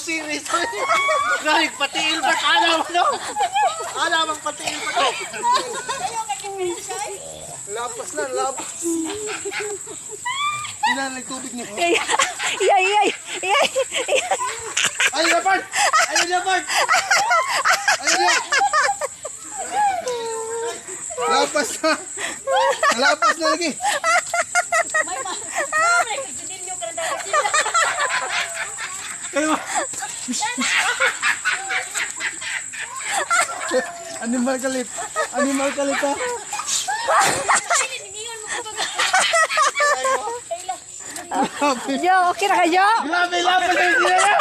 series. Galing, patiil ba? Alam mo, alam ang patiil ba? Lapas na, lapas. Hindi na tubig niya. Iyay. Ayun na, Bart! Ayun na, Bart! Ayun na! Lapas na! Lapas na lagi! Animal kalit. Animal kalit ha. Jo, okay na kayo? Grabe, lapas na sila.